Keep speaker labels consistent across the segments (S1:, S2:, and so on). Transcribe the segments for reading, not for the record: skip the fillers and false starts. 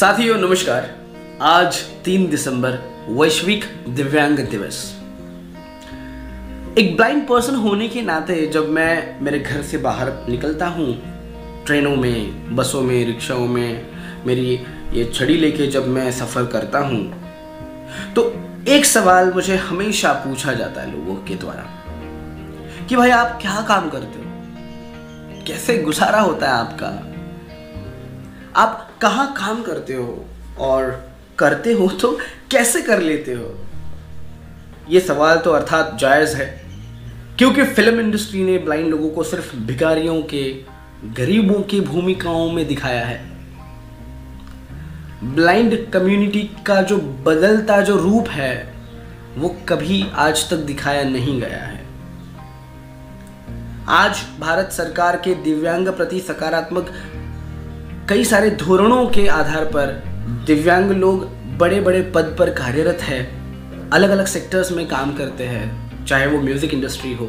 S1: साथियों नमस्कार। आज 3 दिसंबर वैश्विक दिव्यांग दिवस। एक ब्लाइंड पर्सन होने के नाते जब मैं मेरे घर से बाहर निकलता हूँ, ट्रेनों में, बसों में, रिक्शाओं में, मेरी ये छड़ी लेके जब मैं सफ़र करता हूँ, तो एक सवाल मुझे हमेशा पूछा जाता है लोगों के द्वारा कि भाई आप क्या काम करते हो, कैसे गुजारा होता है आपका, आप कहाँ काम करते हो और करते हो तो कैसे कर लेते हो। ये सवाल तो अर्थात जायज़ है, क्योंकि फिल्म इंडस्ट्री ने ब्लाइंड लोगों को सिर्फ भिखारियों के, गरीबों की भूमिकाओं में दिखाया है। ब्लाइंड कम्युनिटी का जो बदलता जो रूप है वो कभी आज तक दिखाया नहीं गया है। आज भारत सरकार के दिव्यांग प्रति सकारात्मक कई सारे धोरणों के आधार पर दिव्यांग लोग बड़े बड़े पद पर कार्यरत है, अलग अलग सेक्टर्स में काम करते हैं, चाहे वो म्यूजिक इंडस्ट्री हो,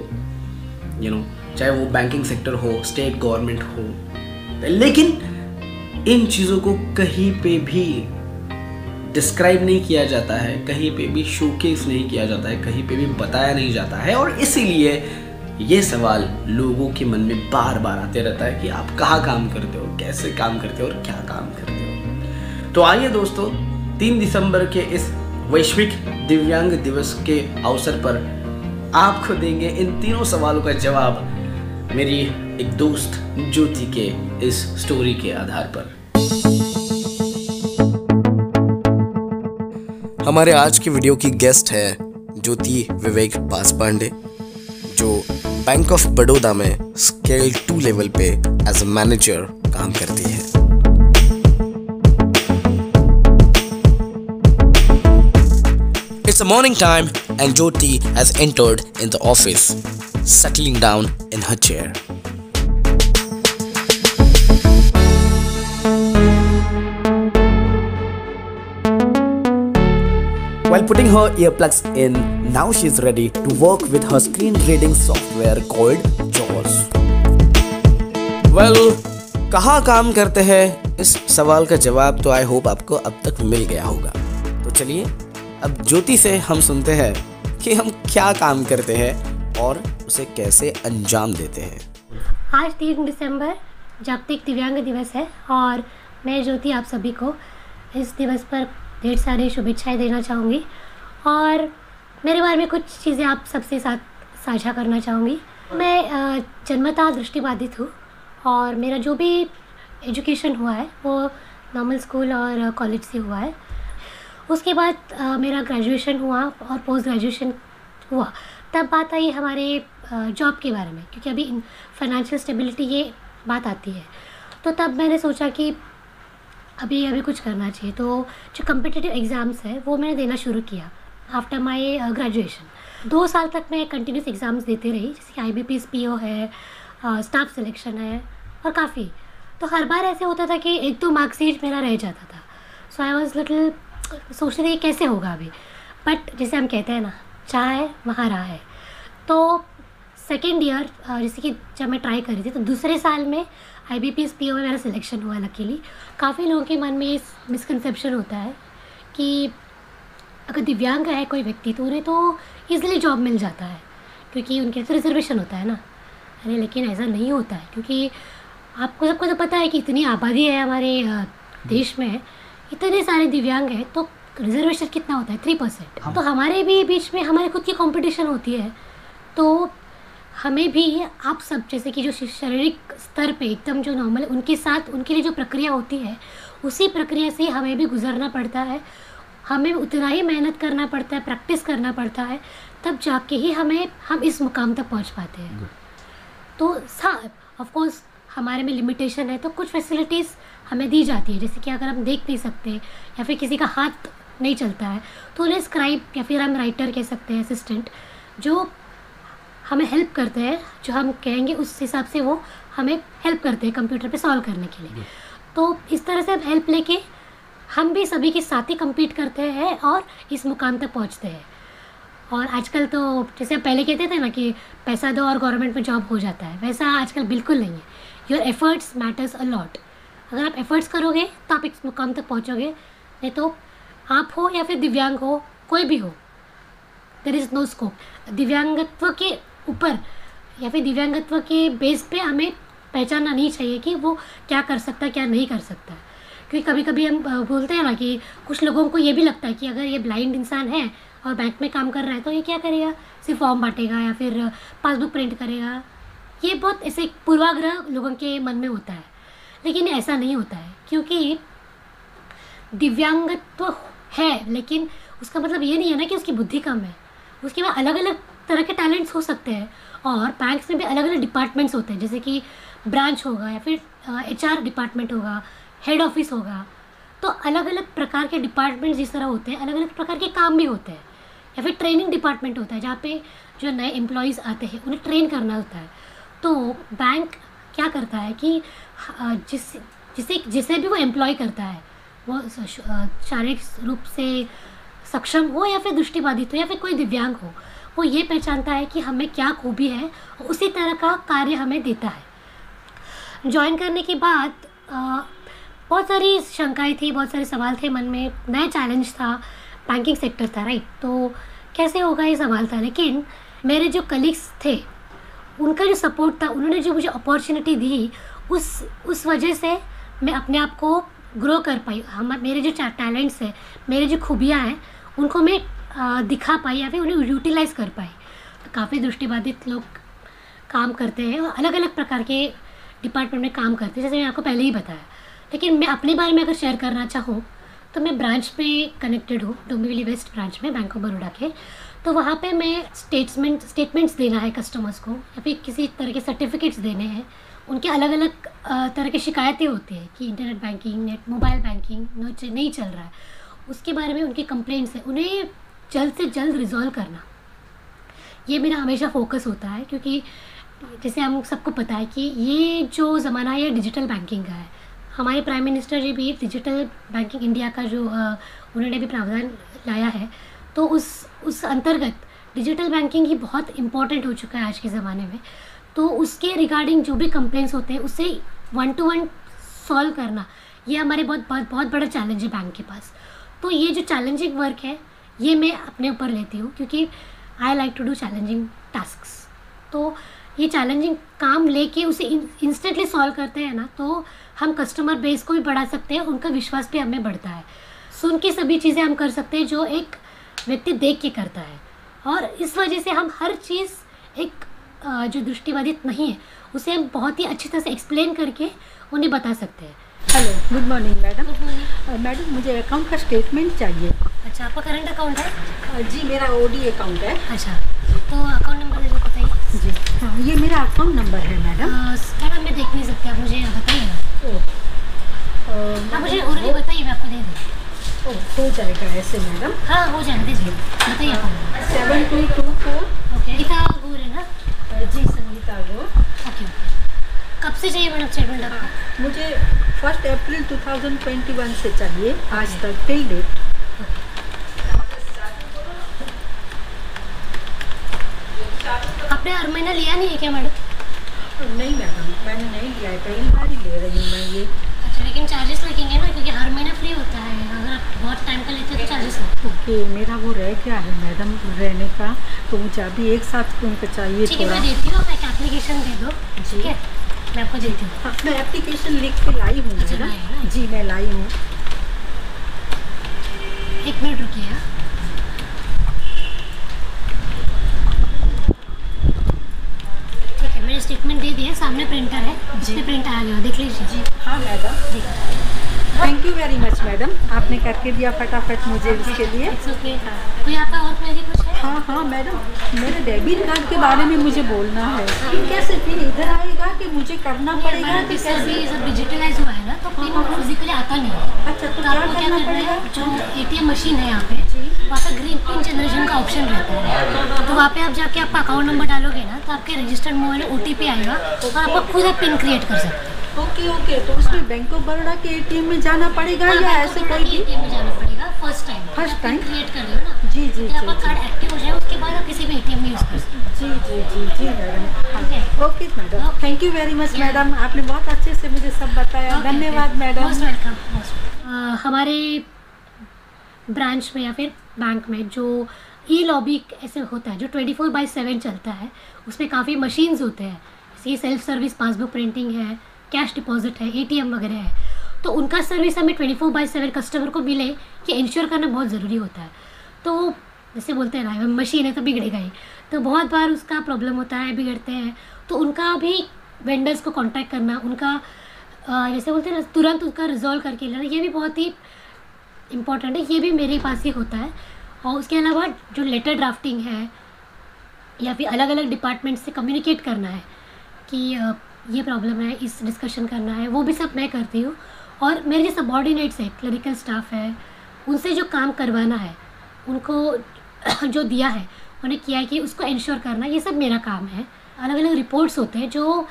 S1: चाहे वो बैंकिंग सेक्टर हो, स्टेट गवर्नमेंट हो। लेकिन इन चीज़ों को कहीं पे भी डिस्क्राइब नहीं किया जाता है, कहीं पे भी शोकेस नहीं किया जाता है, कहीं पे भी बताया नहीं जाता है। और इसीलिए ये सवाल लोगों के मन में बार बार आते रहता है कि आप कहाँ काम करते हो, कैसे काम करते हो और क्या काम करते हो। तो आइए दोस्तों, 3 दिसंबर के इस वैश्विक दिव्यांग दिवस के अवसर पर आपको देंगे इन तीनों सवालों का जवाब मेरी एक दोस्त ज्योति के इस स्टोरी के आधार पर।
S2: हमारे आज की वीडियो की गेस्ट है ज्योति विवेक पासपांडे, जो बैंक ऑफ बड़ौदा में स्केल 2 लेवल पे एज अ मैनेजर काम करती है। It's a morning time and Jyoti has entered in the office, settling down in her chair. While putting her earplugs in, now she's ready to work with her screen reading software called JAWS. Well, कहाँ काम करते हैं, इस सवाल का जवाब तो I hope आपको अब तक मिल गया होगा। तो चलिए अब ज्योति से हम सुनते हैं कि हम क्या काम करते हैं और उसे कैसे अंजाम देते हैं।
S3: आज 3 दिसंबर जागतिक दिव्यांग दिवस है और मैं ज्योति आप सभी को इस दिवस पर ढेर सारी शुभेच्छाएं देना चाहूँगी और मेरे बारे में कुछ चीज़ें आप सबसे साथ साझा करना चाहूँगी। मैं जन्मतः दृष्टिबाधित हूँ और मेरा जो भी एजुकेशन हुआ है वो नॉर्मल स्कूल और कॉलेज से हुआ है। उसके बाद मेरा ग्रेजुएशन हुआ और पोस्ट ग्रेजुएशन हुआ। तब बात आई हमारे जॉब के बारे में, क्योंकि अभी फाइनेंशियल स्टेबिलिटी ये बात आती है। तो तब मैंने सोचा कि अभी कुछ करना चाहिए। तो जो कम्पिटिटिव एग्ज़ाम्स है वो मैंने देना शुरू किया आफ्टर माय ग्रेजुएशन। 2 साल तक मैं कंटिन्यूस एग्ज़ाम्स देते रही, जैसे कि IBPS PO है, स्टाफ सिलेक्शन है और काफ़ी। तो हर बार ऐसे होता था कि 1-2 मार्क्सशीट मेरा रह जाता था। सो आई वॉज लिटिल सोचते थे कैसे होगा अभी, बट जैसे हम कहते हैं ना, चाह है वहाँ रहा है। तो सेकेंड ईयर जैसे कि जब मैं ट्राई कर रही थी तो दूसरे साल में IBPS PO में मेरा सिलेक्शन हुआ। लकीली काफ़ी लोगों के मन में ये मिसकंसेप्शन होता है कि अगर दिव्यांग है कोई व्यक्ति तो उन्हें तो ईज़िली जॉब मिल जाता है, क्योंकि उनके तो रिजर्वेशन होता है ना। अरे लेकिन ऐसा नहीं होता है, क्योंकि आपको सबको तो पता है कि इतनी आबादी है हमारे देश में, इतने सारे दिव्यांग हैं, तो रिजर्वेशन कितना होता है? 3%। तो हमारे भी बीच में हमारी खुद की कंपटीशन होती है। तो हमें भी आप सब जैसे कि जो शारीरिक स्तर पे एकदम जो नॉर्मल, उनके साथ उनके लिए जो प्रक्रिया होती है उसी प्रक्रिया से हमें भी गुजरना पड़ता है। हमें उतना ही मेहनत करना पड़ता है, प्रैक्टिस करना पड़ता है, तब जाके ही हम इस मुकाम तक पहुंच पाते हैं। तो हाँ, ऑफकोर्स हमारे में लिमिटेशन है, तो कुछ फैसिलिटीज़ हमें दी जाती है, जैसे कि अगर हम देख नहीं सकते या फिर किसी का हाथ नहीं चलता है तो उन्हें स्क्राइब या फिर हम राइटर कह सकते हैं, असिस्टेंट, जो हमें हेल्प करते हैं, जो हम कहेंगे उस हिसाब से वो हमें हेल्प करते हैं कंप्यूटर पे सॉल्व करने के लिए। तो इस तरह से हम हेल्प लेके हम भी सभी के साथ ही कम्पीट करते हैं और इस मुकाम तक पहुंचते हैं। और आजकल तो जैसे पहले कहते थे ना कि पैसा दो और गवर्नमेंट में जॉब हो जाता है, वैसा आजकल बिल्कुल नहीं है। Your efforts matters a lot. अगर आप एफर्ट्स करोगे तो आप इस मुकाम तक पहुँचोगे, नहीं तो आप हो या फिर दिव्यांग हो, कोई भी हो, देयर इज़ नो स्कोप। दिव्यांगत्व के ऊपर या फिर दिव्यांगत्व के बेस पे हमें पहचानना नहीं चाहिए कि वो क्या कर सकता है, क्या नहीं कर सकता। क्योंकि कभी कभी हम बोलते हैं ना कि कुछ लोगों को ये भी लगता है कि अगर ये ब्लाइंड इंसान है और बैंक में काम कर रहा है तो ये क्या करेगा, सिर्फ फॉर्म बांटेगा या फिर पासबुक प्रिंट करेगा। ये बहुत ऐसे पूर्वाग्रह लोगों के मन में होता है, लेकिन ऐसा नहीं होता है। क्योंकि दिव्यांगत्व है लेकिन उसका मतलब ये नहीं है ना कि उसकी बुद्धि कम है। उसके बाद अलग अलग तरह के टैलेंट्स हो सकते हैं, और बैंक्स में भी अलग अलग डिपार्टमेंट्स होते हैं, जैसे कि ब्रांच होगा या फिर HR डिपार्टमेंट होगा, हेड ऑफिस होगा। तो अलग अलग प्रकार के डिपार्टमेंट्स जिस तरह होते हैं, अलग अलग प्रकार के काम भी होते हैं। या फिर ट्रेनिंग डिपार्टमेंट होता है जहाँ पे जो नए एम्प्लॉयज़ आते हैं उन्हें ट्रेन करना होता है। तो बैंक क्या करता है कि जिसे भी वो एम्प्लॉय करता है, वो शारीरिक रूप से सक्षम हो या फिर दृष्टिबाधित हो या फिर कोई दिव्यांग हो, वो ये पहचानता है कि हमें क्या खूबी है, उसी तरह का कार्य हमें देता है। ज्वाइन करने के बाद बहुत सारी शंकाएं थी, बहुत सारे सवाल थे मन में, नया चैलेंज था, बैंकिंग सेक्टर था, राइट। तो कैसे होगा ये सवाल था, लेकिन मेरे जो कलीग्स थे उनका जो सपोर्ट था, उन्होंने जो मुझे अपॉर्चुनिटी दी, उस वजह से मैं अपने आप को ग्रो कर पाई। मेरे जो टैलेंट्स हैं, मेरे जो खूबियाँ हैं, उनको मैं दिखा पाई या फिर उन्हें यूटिलाइज़ कर पाई। तो काफ़ी दृष्टिबाधित लोग काम करते हैं और अलग अलग प्रकार के डिपार्टमेंट में काम करते हैं, जैसे मैंने आपको पहले ही बताया। लेकिन मैं अपने बारे में अगर शेयर करना चाहूँ तो मैं ब्रांच में कनेक्टेड हूँ, डोंबिवली वेस्ट ब्रांच में, बैंक ऑफ बड़ौदा के। तो वहाँ पे मैं स्टेटमेंट्स देना है कस्टमर्स को, या फिर किसी तरह के सर्टिफिकेट्स देने हैं। उनके अलग अलग तरह की शिकायतें होती हैं कि इंटरनेट बैंकिंग, मोबाइल बैंकिंग नहीं चल रहा है, उसके बारे में उनकी कंप्लेंट्स हैं, उन्हें जल्द से जल्द रिजॉल्व करना, ये मेरा हमेशा फोकस होता है। क्योंकि जैसे हम सबको पता है कि ये जो ज़माना है ये डिजिटल बैंकिंग का है। हमारे प्राइम मिनिस्टर जी भी डिजिटल बैंकिंग इंडिया का जो उन्होंने भी प्रावधान लाया है, तो उस अंतर्गत डिजिटल बैंकिंग ही बहुत इम्पॉर्टेंट हो चुका है आज के ज़माने में। तो उसके रिगार्डिंग जो भी कंप्लेंट्स होते हैं उससे 1-to-1 सॉल्व करना, ये हमारे बहुत बड़ा चैलेंज है बैंक के पास। तो ये जो चैलेंजिंग वर्क है ये मैं अपने ऊपर लेती हूँ, क्योंकि I like to do challenging tasks. तो ये चैलेंजिंग काम लेके उसे इंस्टेंटली सॉल्व करते हैं ना, तो हम कस्टमर बेस को भी बढ़ा सकते हैं, उनका विश्वास भी हमें बढ़ता है। सुन के सभी चीज़ें हम कर सकते हैं जो एक व्यक्ति देख के करता है, और इस वजह से हम हर चीज़ एक जो दृष्टिबाधित नहीं है उसे हम बहुत ही अच्छी तरह से एक्सप्लेन करके उन्हें बता सकते हैं।
S4: Hello, good morning madam. Madam मुझे अकाउंट का स्टेटमेंट चाहिए।
S3: अच्छा, आपका करंट अकाउंट है?
S4: जी, मेरा OD अकाउंट है।
S3: अच्छा, तो अकाउंट नंबर मुझे बताइए।
S4: जी हाँ, ये मेरा अकाउंट नंबर है मैडम।
S3: मैडम मैं देख नहीं सकती, आप मुझे बताइए ना। आप मुझे ऑलरेडी बताइए, मैं आपको दे दूँ।
S4: हो जाएगा ऐसे मैडम?
S3: हाँ हो जाएगा, दीजिए बताइए।
S4: 7224।
S3: ओके, गीता गोर है ना?
S4: जी, संगीता गोर।
S3: ओके, कब से चाहिए मैडम स्टेटमेंट आपको?
S4: मुझे 1 अप्रैल 2021 से चाहिए आज तक टिल डेट।
S3: आपने हर महीना लिया नहीं है क्या मैडम?
S4: नहीं मैडम, मैंने नहीं लिया है, पहली बार ही ले रही हूँ मैं ये।
S3: अच्छा, लेकिन चार्जेस लगेंगे ना, क्योंकि हर महीना फ्री होता है, अगर आप बहुत टाइम का लेते हो तो चार्जेस लगते हैं।
S4: ओके, मेरा वो रह गया है मैडम रहने का, तो मुझे अभी एक साथ उनको चाहिए।
S3: ठीक है, मैं देती हूँ, आप एक एप्लीकेशन दे दो। ठीक है, मैं आपको देती हूँ।
S4: हाँ, मैं एप्लीकेशन लिख के लाई हूँ
S3: अच्छा,
S4: मैडम। जी, मैं लाई हूँ।
S3: 1 मिनट रुकिए। ठीक है, मैंने स्टेटमेंट दे दिया, सामने प्रिंटर है, जिसमें प्रिंट आ गया, देख लीजिए।
S4: जी हाँ madam, thank you very much madam, आपने करके दिया फटाफट मुझे इसके लिए।
S3: It's okay. कोई आपका और क्वेरी कुछ है?
S4: हाँ हाँ मैडम, मेरे डेबिट कार्ड के बारे में मुझे बोलना है। कैसे फिर इधर आएगा कि मुझे करना पड़ेगा?
S3: हमारा पिक्चर भी सब डिजिटलाइज हुआ है ना, तो पिन फिजिकली आता नहीं है।
S4: अच्छा, तो
S3: तो
S4: क्या
S3: आपको क्या
S4: करना
S3: करना
S4: पड़ेगा?
S3: है, जो ATM मशीन है यहाँ पे, वहाँ पे ग्रीन पिन जनरेशन का ऑप्शन रहता है। तो वहाँ पे आप जाके आपका अकाउंट नंबर डालोगे ना, तो आपके रजिस्टर्ड मोबाइल में OTP आएगा और आप खुद पिन क्रिएट कर सकते हैं।
S4: ओके, तो उसमें बैंक ऑफ बड़ौदा के एटीएम में जाना पड़ेगा या ऐसे कोई भी?
S3: एटीएम में जाना पड़ेगा फर्स्ट टाइम
S4: क्रिएट
S3: कर लियो ना।
S4: जी
S3: आपका कार्ड एक्टिव हो जाए उसके बाद आप किसी भी एटीएम में यूज़ कर सकते हैं।
S4: जी madam. Okay madam, thank you very much madam, आपने बहुत अच्छे से मुझे सब बताया। धन्यवाद मैडम।
S3: Most welcome. हमारे ब्रांच में या फिर बैंक में जो ई लॉबी ऐसे होता है जो 24/7 चलता है, उसमें काफ़ी मशीन्स होते हैं, जैसे सेल्फ सर्विस पासबुक प्रिंटिंग है, कैश डिपॉजिट है, एटीएम वगैरह है। तो उनका सर्विस हमें 24/7 कस्टमर को मिले कि इंश्योर करना बहुत ज़रूरी होता है। तो जैसे बोलते हैं ना, मशीन है तो बिगड़ेगा ही, तो बहुत बार उसका प्रॉब्लम होता है, बिगड़ते हैं। तो उनका भी वेंडर्स को कांटेक्ट करना, उनका जैसे बोलते हैं ना, तुरंत उसका रिजॉल्व करके लेना, ये भी बहुत ही इम्पॉर्टेंट है। ये भी मेरे पास ही होता है। और उसके अलावा जो लेटर ड्राफ्टिंग है या फिर अलग अलग डिपार्टमेंट से कम्युनिकेट करना है कि ये प्रॉब्लम है, इस डिस्कशन करना है, वो भी सब मैं करती हूँ। और मेरे जो सबॉर्डिनेट्स हैं, क्लरिकल स्टाफ है, उनसे जो काम करवाना है, उनको जो दिया है, उन्हें किया है कि उसको इंश्योर करना, ये सब मेरा काम है। अलग अलग रिपोर्ट्स होते हैं जो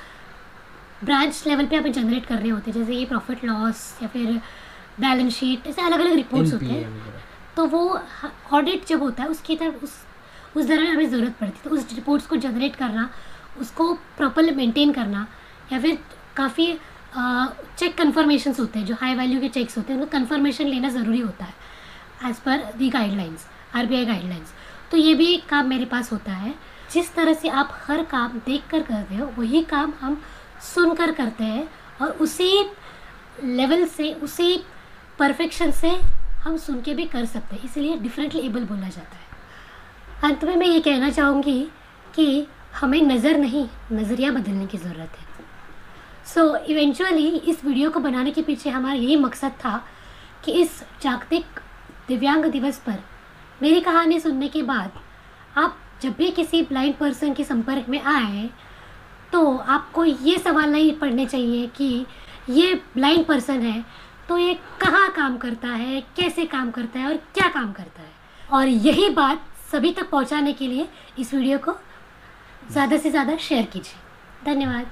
S3: ब्रांच लेवल पे हमें जनरेट करने होते हैं, जैसे ये प्रॉफिट लॉस या फिर बैलेंस शीट, ऐसे अलग अलग रिपोर्ट्स होते हैं। तो वो ऑडिट जब होता है उसकी तरफ उस दौरान हमें ज़रूरत पड़ती है। तो उस रिपोर्ट्स को जनरेट करना, उसको प्रॉपरली मेंटेन करना, या फिर काफ़ी चेक कन्फर्मेशंस होते हैं, जो हाई वैल्यू के चेक्स होते हैं, उनको कन्फर्मेशन लेना ज़रूरी होता है एज़ पर दी गाइडलाइंस, RBI गाइडलाइंस। तो ये भी काम मेरे पास होता है। जिस तरह से आप हर काम देख कर करते हो, वही काम हम सुनकर करते हैं, और उसी लेवल से, उसी परफेक्शन से हम सुन के भी कर सकते हैं, इसलिए डिफरेंटली एबल बोला जाता है। अंत में मैं ये कहना चाहूँगी कि हमें नज़र नहीं, नज़रिया बदलने की ज़रूरत है। सो इवेंचुअली इस वीडियो को बनाने के पीछे हमारा यही मकसद था कि इस जागतिक दिव्यांग दिवस पर मेरी कहानी सुनने के बाद आप जब भी किसी ब्लाइंड पर्सन के संपर्क में आए, तो आपको ये सवाल नहीं पढ़ने चाहिए कि ये ब्लाइंड पर्सन है तो ये कहाँ काम करता है, कैसे काम करता है और क्या काम करता है। और यही बात सभी तक पहुँचाने के लिए इस वीडियो को ज़्यादा से ज़्यादा शेयर कीजिए। धन्यवाद।